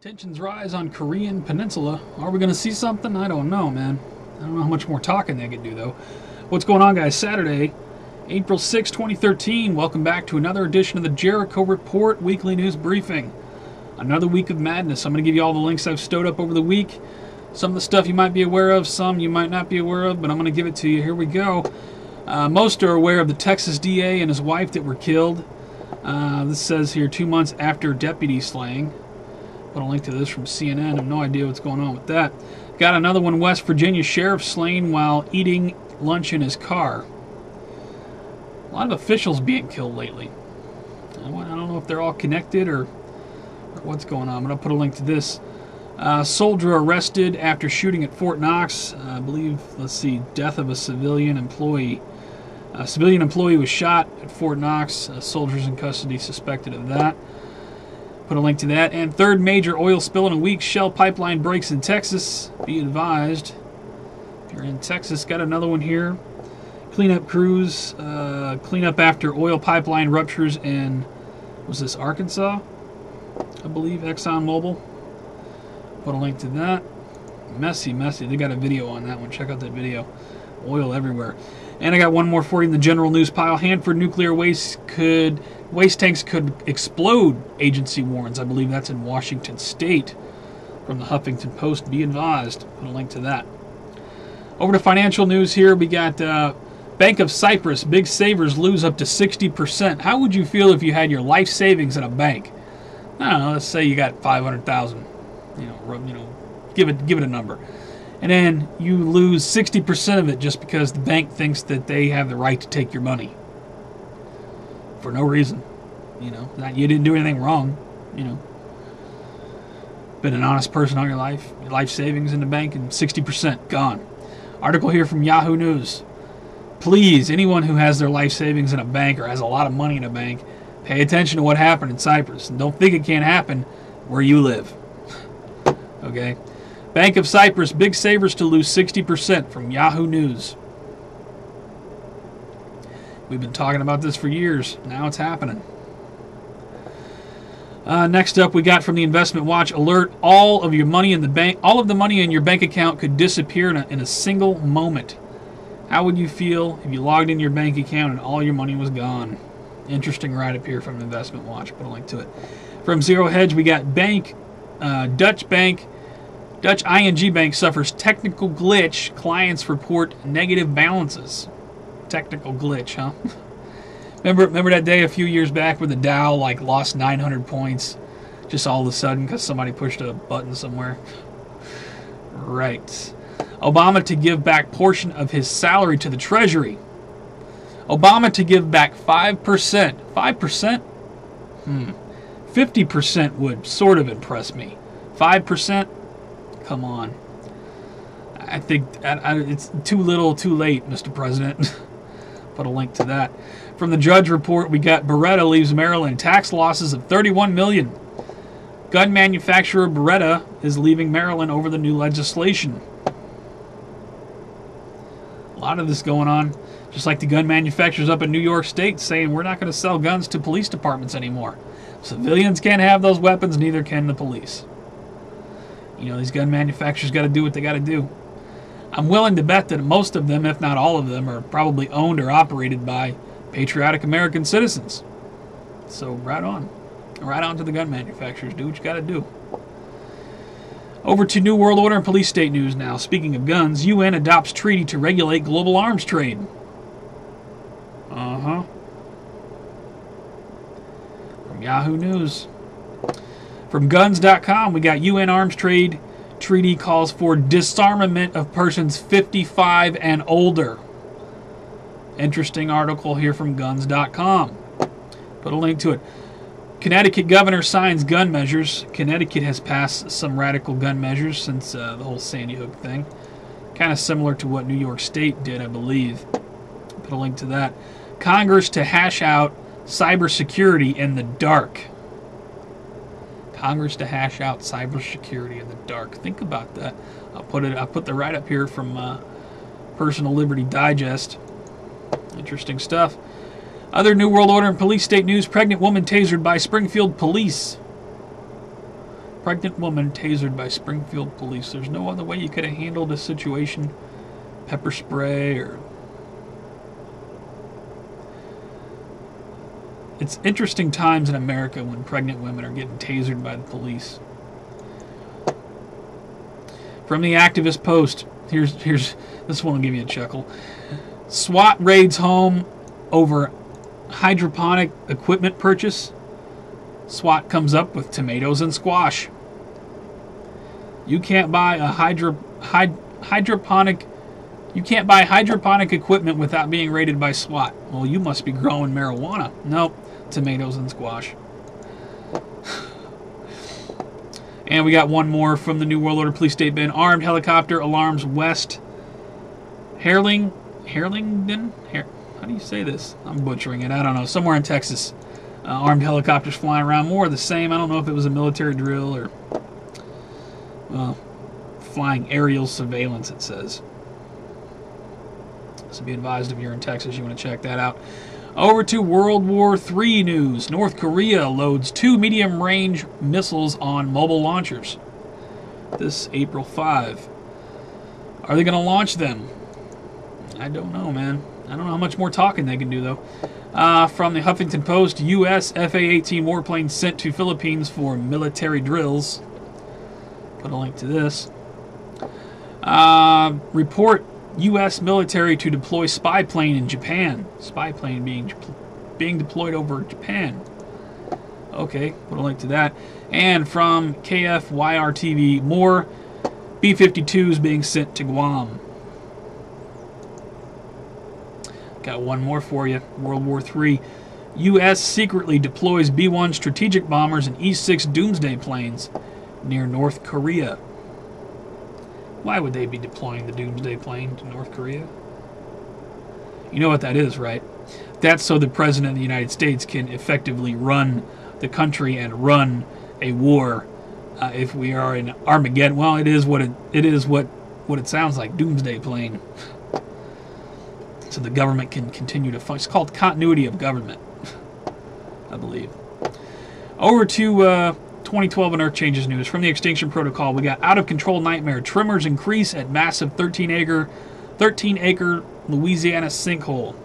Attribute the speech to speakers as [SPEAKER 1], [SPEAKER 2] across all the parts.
[SPEAKER 1] Tensions rise on Korean Peninsula. Are we going to see something? I don't know, man. I don't know how much more talking they can do, though. What's going on, guys? Saturday, April 6, 2013. Welcome back to another edition of the Jericho Report Weekly News Briefing. Another week of madness. I'm going to give you all the links I've stowed up over the week. Some of the stuff you might be aware of, some you might not be aware of, but I'm going to give it to you. Here we go. Most are aware of the Texas DA and his wife that were killed. This says here 2 months after deputy slaying. Put a link to this from CNN. I have no idea what's going on with that. Got another one. West Virginia sheriff slain while eating lunch in his car. A lot of officials being killed lately. I don't know if they're all connected or what's going on, but I'll put a link to this. Soldier arrested after shooting at Fort Knox. I believe, let's see, death of a civilian employee. A civilian employee was shot at Fort Knox. Soldiers in custody suspected of that. Put a link to that. And third major oil spill in a week. Shell pipeline breaks in Texas. Be advised. If you're in Texas, got another one here. Cleanup crews. Cleanup after oil pipeline ruptures in, was this Arkansas? I believe, ExxonMobil. Put a link to that. Messy, messy. They got a video on that one. Check out that video. Oil everywhere. And I got one more for you in the general news pile. Hanford nuclear waste tanks could explode, agency warns. I believe that's in Washington State. From the Huffington Post, be advised. Put a link to that. Over to financial news here. We got Bank of Cyprus. Big savers lose up to 60%. How would you feel if you had your life savings in a bank? I don't know. Let's say you got 500,000. Give it a number. And then you lose 60% of it just because the bank thinks that they have the right to take your money. For no reason. You didn't do anything wrong. Been an honest person all your life savings in the bank, and 60% gone. Article here from Yahoo News. Please, anyone who has their life savings in a bank or has a lot of money in a bank, pay attention to what happened in Cyprus. And don't think it can't happen where you live. Okay? Bank of Cyprus, big savers to lose 60% from Yahoo News. We've been talking about this for years. Now it's happening. Next up, we got from the Investment Watch alert: all of your money in the bank, all of the money in your bank account could disappear in a single moment. How would you feel if you logged in your bank account and all your money was gone? Interesting write-up here from Investment Watch. Put a link to it. From Zero Hedge, we got Dutch ING Bank suffers technical glitch. Clients report negative balances. Technical glitch, huh? Remember that day a few years back where the Dow lost 900 points just all of a sudden because somebody pushed a button somewhere? Right. Obama to give back portion of his salary to the Treasury. Obama to give back 5%. 5%? 50% would sort of impress me. 5%? Come on. I think it's too little, too late, Mr. President. Put a link to that. From the Judge Report, we got Beretta leaves Maryland. Tax losses of $31 million. Gun manufacturer Beretta is leaving Maryland over the new legislation. A lot of this going on. Just like the gun manufacturers up in New York State saying we're not going to sell guns to police departments anymore. Civilians can't have those weapons, neither can the police. These gun manufacturers got to do what they got to do. I'm willing to bet that most of them, if not all of them, are probably owned or operated by patriotic American citizens. So right on. Right on to the gun manufacturers. Do what you got to do. Over to New World Order and police state news now. Speaking of guns, UN adopts treaty to regulate global arms trade. From Yahoo News. From guns.com, we got UN arms trade treaty calls for disarmament of persons 55 and older. Interesting article here from guns.com. Put a link to it. Connecticut governor signs gun measures. Connecticut has passed some radical gun measures since the whole Sandy Hook thing. Kind of similar to what New York State did, I believe. Put a link to that. Congress to hash out cybersecurity in the dark. Congress to hash out cybersecurity in the dark. Think about that. I'll put the write-up here from Personal Liberty Digest. Interesting stuff. Other New World Order and police state news: pregnant woman tasered by Springfield police. Pregnant woman tasered by Springfield police. There's no other way you could have handled this situation. Pepper spray or... It's interesting times in America when pregnant women are getting tasered by the police. From the activist post, here's this one will give you a chuckle. SWAT raids home over hydroponic equipment purchase. SWAT comes up with tomatoes and squash. You can't buy a hydroponic. You can't buy hydroponic equipment without being raided by SWAT. Well, you must be growing marijuana. Nope, tomatoes and squash. And we got one more from the New World Order police statement. Armed helicopter alarms west Harlingen? How do you say this? I'm butchering it. I don't know. Somewhere in Texas. Armed helicopters flying around. More of the same. I don't know if it was a military drill or... Well, flying aerial surveillance, it says. So be advised if you're in Texas, you want to check that out. Over to World War III news. North Korea loads 2 medium-range missiles on mobile launchers. This April 5. Are they going to launch them? I don't know, man. I don't know how much more talking they can do, though. From the Huffington Post, U.S. FA-18 warplane sent to Philippines for military drills. Put a link to this. Report U.S. military to deploy spy plane in Japan. Spy plane being deployed over Japan. Okay, put a link to that. And from KFYR-TV, more B-52s being sent to Guam. Got one more for you. World War III. U.S. secretly deploys B-1 strategic bombers and E-6 doomsday planes near North Korea. Why would they be deploying the doomsday plane to North Korea? You know what that is, right? That's so the President of the United States can effectively run the country and run a war if we are in Armageddon. Well, it is what it sounds like, doomsday plane. So the government can continue to function. It's called continuity of government, I believe. Over to 2012 and Earth Changes news. From the Extinction Protocol, we got out-of-control nightmare. Tremors increase at massive 13-acre Louisiana sinkhole.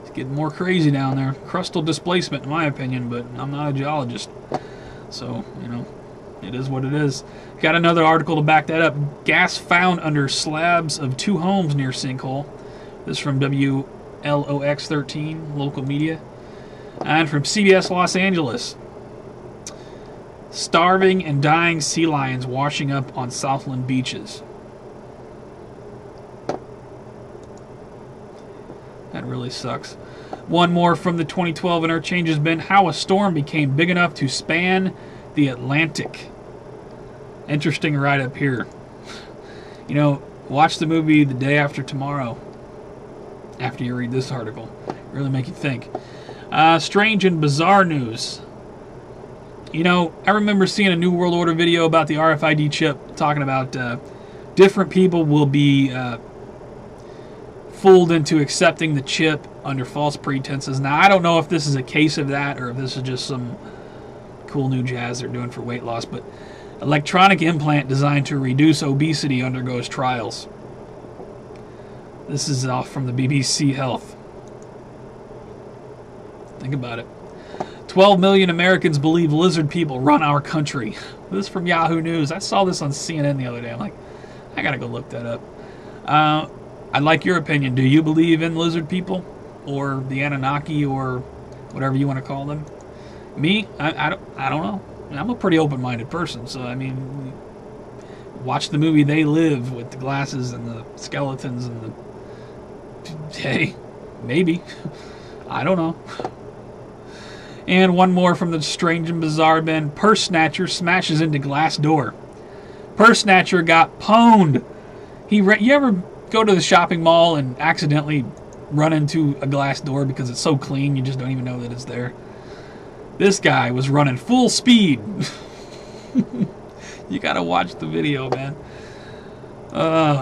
[SPEAKER 1] It's getting more crazy down there. Crustal displacement, in my opinion, but I'm not a geologist. So, you know, it is what it is. Got another article to back that up. Gas found under slabs of 2 homes near sinkhole. This is from WLOX 13, local media. And from CBS Los Angeles. Starving and dying sea lions washing up on Southland beaches. That really sucks. One more from the 2012 and Earth Changes bin. How a storm became big enough to span the Atlantic. Interesting right up here. You know, watch the movie The Day After Tomorrow after you read this article. Really make you think. Strange and bizarre news. You know, I remember seeing a New World Order video about the RFID chip talking about different people will be fooled into accepting the chip under false pretenses. Now, I don't know if this is a case of that or if this is just some cool new jazz they're doing for weight loss, but electronic implant designed to reduce obesity undergoes trials. This is off from the BBC Health. Think about it. 12 million Americans believe lizard people run our country. This is from Yahoo News. I saw this on CNN the other day. I'm like, I gotta go look that up. I'd like your opinion. Do you believe in lizard people? Or the Anunnaki or whatever you want to call them? Me? I don't know. I'm a pretty open-minded person, so I mean, watch the movie They Live with the glasses and the skeletons and the... Hey, maybe. I don't know. And one more from the Strange and Bizarre bin. Purse snatcher smashes into glass door. Purse snatcher got pwned. You ever go to the shopping mall and accidentally run into a glass door because it's so clean you just don't even know that it's there? This guy was running full speed. You gotta watch the video, man.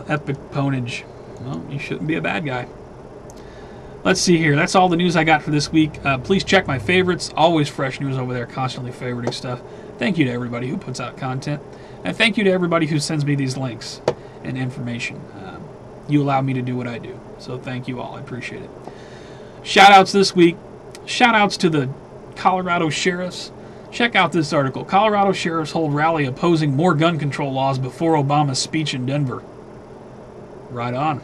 [SPEAKER 1] Epic pwnage. Well, you shouldn't be a bad guy. Let's see here. That's all the news I got for this week. Please check my favorites. Always fresh news over there, constantly favoriting stuff. Thank you to everybody who puts out content. And thank you to everybody who sends me these links and information. You allow me to do what I do. So thank you all. I appreciate it. Shout-outs this week. Shout-outs to the Colorado sheriffs. Check out this article. Colorado sheriffs hold rally opposing more gun control laws before Obama's speech in Denver. Right on.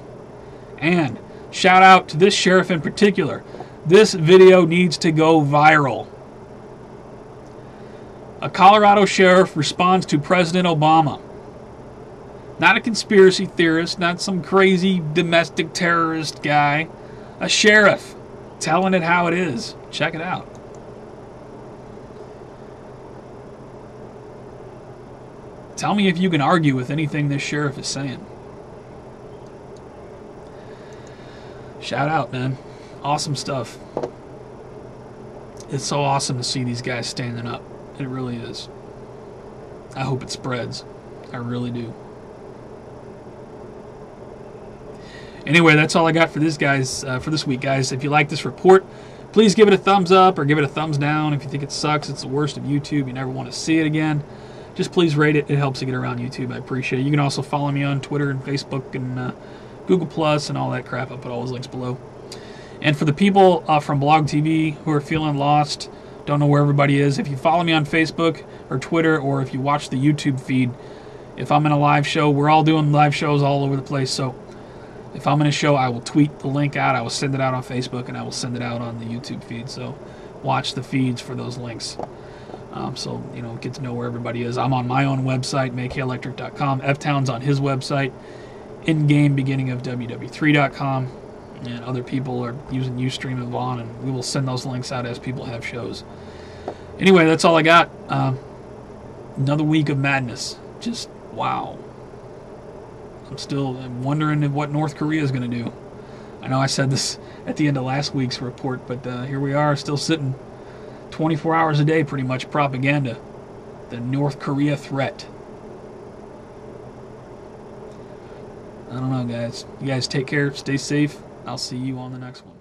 [SPEAKER 1] And shout out to this sheriff in particular. This video needs to go viral. A Colorado sheriff responds to President Obama. Not a conspiracy theorist, not some crazy domestic terrorist guy. A sheriff telling it how it is. Check it out. Tell me if you can argue with anything this sheriff is saying. Shout out, man. Awesome stuff. It's so awesome to see these guys standing up. It really is. I hope it spreads. I really do. Anyway, that's all I got for this week, guys. If you like this report, please give it a thumbs up or give it a thumbs down. If you think it sucks, it's the worst of YouTube, you never want to see it again, just please rate it. It helps to get around YouTube. I appreciate it. You can also follow me on Twitter and Facebook and Google Plus and all that crap. I'll put all those links below. And for the people from Blog TV who are feeling lost, don't know where everybody is, if you follow me on Facebook or Twitter, or if you watch the YouTube feed, if I'm in a live show, we're all doing live shows all over the place, so if I'm in a show, I will tweet the link out, I will send it out on Facebook, and I will send it out on the YouTube feed, so watch the feeds for those links. So, you know, get to know where everybody is. I'm on my own website, makhelectric.com. F-Town's on his website, in-game beginning of WW3.com, and other people are using Ustream and Vaughn, and we will send those links out as people have shows. Anyway, that's all I got. Another week of madness. Just, wow. I'm still wondering what North Korea is going to do. I know I said this at the end of last week's report, but here we are, still sitting 24 hours a day, pretty much propaganda. The North Korea threat. I don't know, guys. You guys take care. Stay safe. I'll see you on the next one.